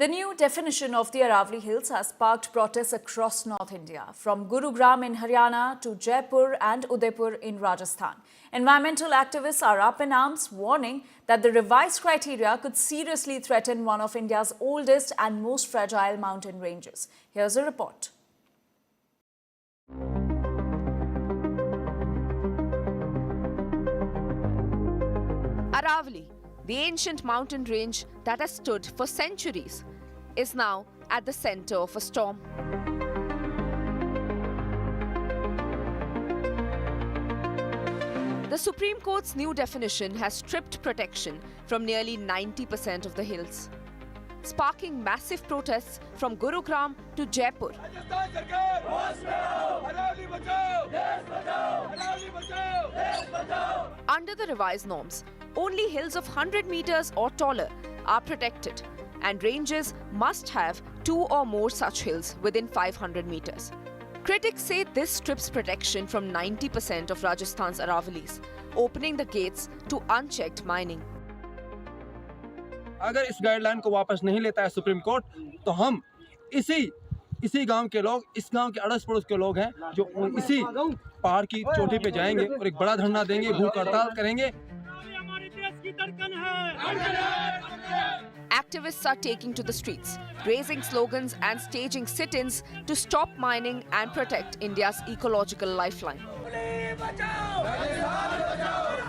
The new definition of the Aravalli Hills has sparked protests across North India, from Gurugram in Haryana to Jaipur and Udaipur in Rajasthan. Environmental activists are up in arms, warning that the revised criteria could seriously threaten one of India's oldest and most fragile mountain ranges. Here's a report. Aravalli, the ancient mountain range that has stood for centuries, is now at the center of a storm. The Supreme Court's new definition has stripped protection from nearly 90% of the hills, sparking massive protests from Gurugram to Jaipur. Under the revised norms, only hills of 100 meters or taller are protected, and ranges must have 2 or more such hills within 500 meters. Critics say this strips protection from 90% of Rajasthan's Aravallis, opening the gates to unchecked mining. अगर इस guideline को वापस नहीं लेता है supreme court, तो हम इसी गांव के लोग, इस गांव के अड़ोस पड़ोस के लोग हैं जो इसी पहाड़ की चोटी पे जाएंगे और एक बड़ा धरना देंगे, भूख हड़ताल करेंगे। Activists are taking to the streets, raising slogans and staging sit-ins to stop mining and protect India's ecological lifeline.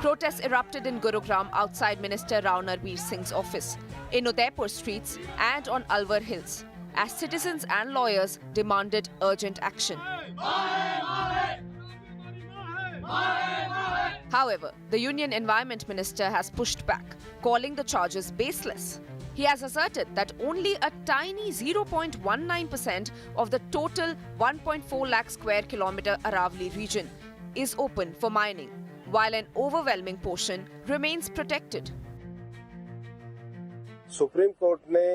Protests erupted in Gurugram outside Minister Rao Narbir Singh's office, in Udaipur streets and on Alwar Hills, as citizens and lawyers demanded urgent action. However, the Union Environment Minister has pushed back, calling the charges baseless. He has asserted that only a tiny 0.19% of the total 1.4 lakh square kilometre Aravalli region is open for mining, while an overwhelming portion remains protected. Supreme court ने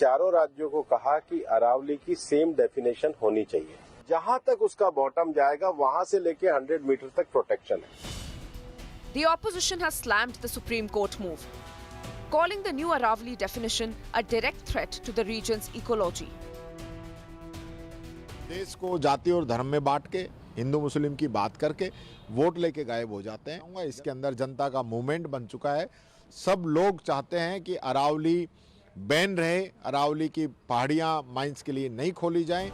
चारों राज्यों को कहा कि अरावली की same definition होनी चाहिए। जहां तक उसका बॉटम जाएगा, वहां से लेके 100 मीटर तक प्रोटेक्शन है। The opposition has slammed the Supreme Court move, calling the new Aravalli definition a direct threat to the region's ecology. देश को जाति और धर्म में बांट के हिंदू मुस्लिम की बात करके वोट लेके गायब हो जाते हैं। इसके अंदर जनता का मूवमेंट बन चुका है। सब लोग चाहते हैं कि अरावली बैन रहे, अरावली की पहाड़ियां माइंस के लिए नहीं खोली जाएं।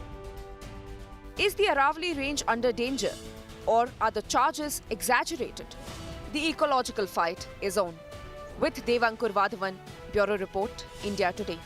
Is the Aravalli range under danger, or are the charges exaggerated? The ecological fight is on. With Devankur Vadhavan, Bureau Report, India Today.